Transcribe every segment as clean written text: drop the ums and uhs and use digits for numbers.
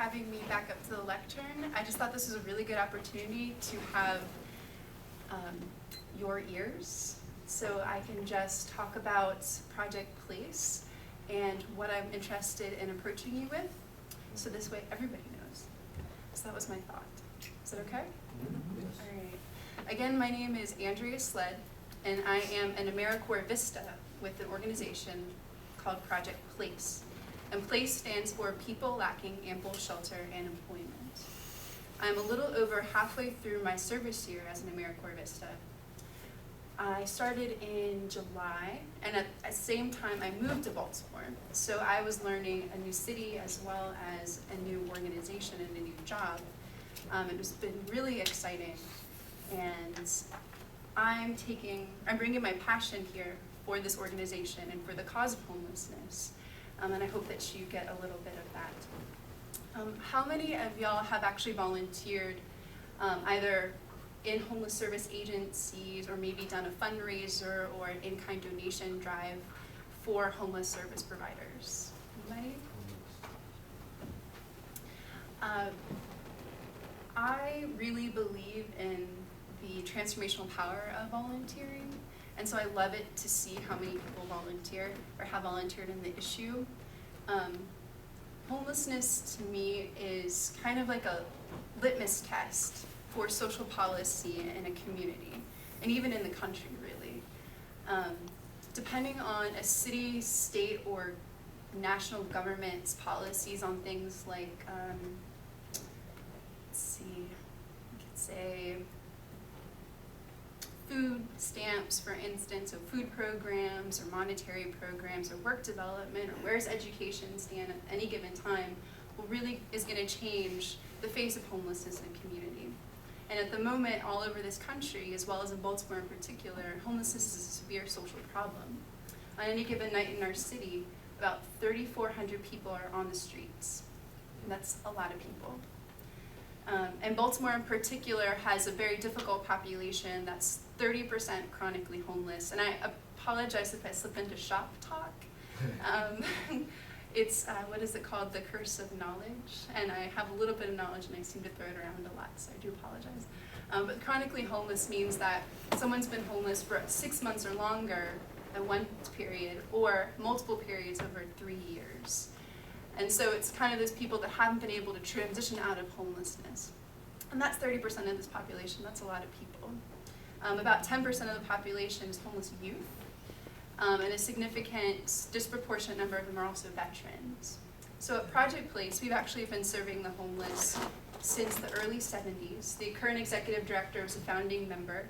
having me back up to the lectern. I just thought this was a really good opportunity to have your ears, so I can just talk about Project Place and what I'm interested in approaching you with, so this way everybody knows. So that was my thought. Is that okay? Yes. All right. Again, my name is Andrea Sled, and I am an AmeriCorps Vista with an organization called Project Place. And PLACE stands for People Lacking Ample Shelter and Employment. I'm a little over halfway through my service year as an AmeriCorps Vista. I started in July, and at the same time I moved to Baltimore. So I was learning a new city as well as a new organization and a new job. It's been really exciting, and I'm bringing my passion here for this organization and for the cause of homelessness. And I hope that you get a little bit of that. How many of y'all have actually volunteered either in homeless service agencies or maybe done a fundraiser or an in-kind donation drive for homeless service providers? Anybody? I really believe in the transformational power of volunteering. And so I love it to see how many people volunteer or have volunteered in the issue. Homelessness to me is kind of like a litmus test for social policy in a community, and even in the country, really. Depending on a city, state, or national government's policies on things like, let's see, we could say, food stamps, for instance, so food programs or monetary programs or work development, or where's education stand at any given time, really is going to change the face of homelessness in a community. And at the moment, all over this country, as well as in Baltimore in particular, homelessness is a severe social problem. On any given night in our city, about 3,400 people are on the streets. And that's a lot of people. And Baltimore in particular has a very difficult population that's 30% chronically homeless. And I apologize if I slip into shop talk. It's, what is it called? The curse of knowledge. And I have a little bit of knowledge and I seem to throw it around a lot, so I do apologize. But chronically homeless means that someone's been homeless for 6 months or longer at one period, or multiple periods over 3 years. And so it's kind of those people that haven't been able to transition out of homelessness. And that's 30% of this population. That's a lot of people. About 10% of the population is homeless youth. And a significant, disproportionate number of them are also veterans. So at Project Place, we've actually been serving the homeless since the early 70s. The current executive director is a founding member.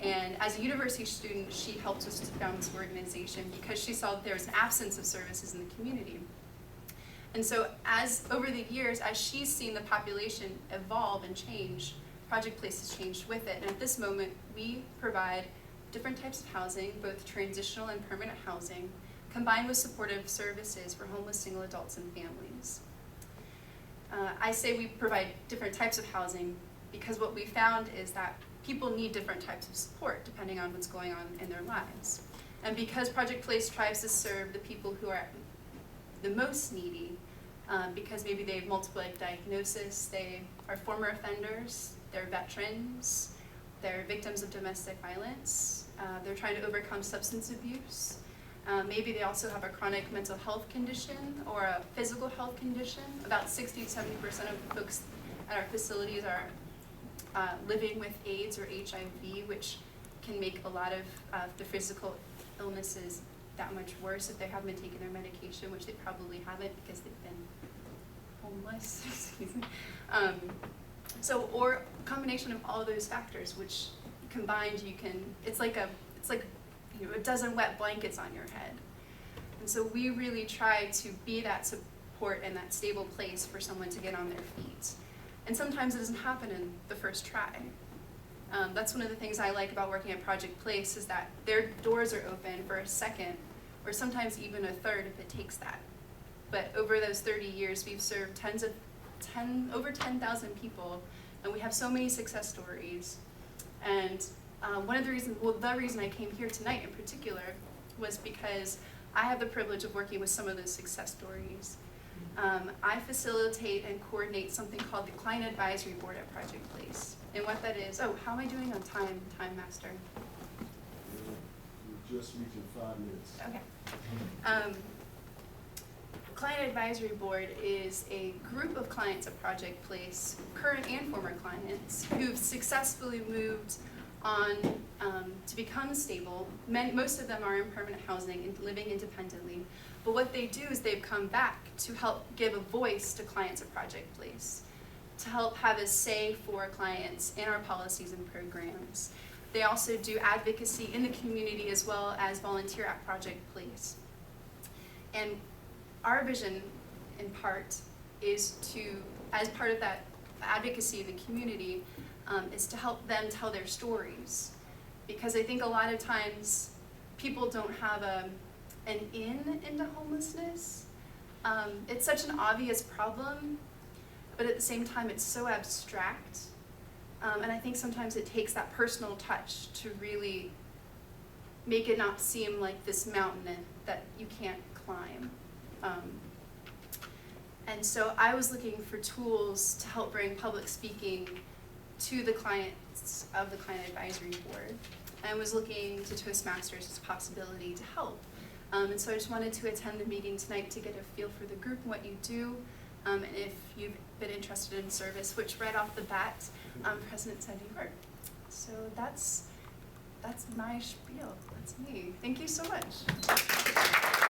And as a university student, she helped us to found this organization because she saw that there was an absence of services in the community. And so over the years, as she's seen the population evolve and change, Project Place has changed with it. And at this moment, we provide different types of housing, both transitional and permanent housing, combined with supportive services for homeless single adults and families. I say we provide different types of housing because what we found is that people need different types of support depending on what's going on in their lives. And because Project Place tries to serve the people who are the most needy, because maybe they have multiple diagnoses, they are former offenders, they're veterans, they're victims of domestic violence, they're trying to overcome substance abuse, maybe they also have a chronic mental health condition or a physical health condition. About 60 to 70% of folks at our facilities are living with AIDS or HIV, which can make a lot of the physical illnesses that much worse if they haven't been taking their medication, which they probably haven't because they've been homeless. Excuse me. Or a combination of all of those factors, which combined it's like a dozen wet blankets on your head. And so we really try to be that support and that stable place for someone to get on their feet. And sometimes it doesn't happen in the first try. That's one of the things I like about working at Project Place is that their doors are open for a second, or sometimes even a third if it takes that. But over those 30 years, we've served over 10,000 people, and we have so many success stories. And the reason I came here tonight in particular was because I have the privilege of working with some of those success stories. I facilitate and coordinate something called the Client Advisory Board at Project Place. And what that is, oh, how am I doing on time, Time Master? We're just reaching 5 minutes. Okay. Client Advisory Board is a group of clients at Project Place, current and former clients, who've successfully moved on to become stable. Most of them are in permanent housing and living independently. But what they do is they've come back to help give a voice to clients at Project Place, to help have a say for clients in our policies and programs. They also do advocacy in the community as well as volunteer at Project Place. And our vision, in part, is to, as part of that advocacy in the community, is to help them tell their stories. Because I think a lot of times people don't have an into homelessness. It's such an obvious problem, but at the same time it's so abstract. And I think sometimes it takes that personal touch to really make it not seem like this mountain that you can't climb. And so I was looking for tools to help bring public speaking to the clients of the Client Advisory Board. I was looking to Toastmasters as a possibility to help. And so I just wanted to attend the meeting tonight to get a feel for the group and what you do, and if you've been interested in service, which right off the bat, President said you were. So that's my spiel. That's me. Thank you so much.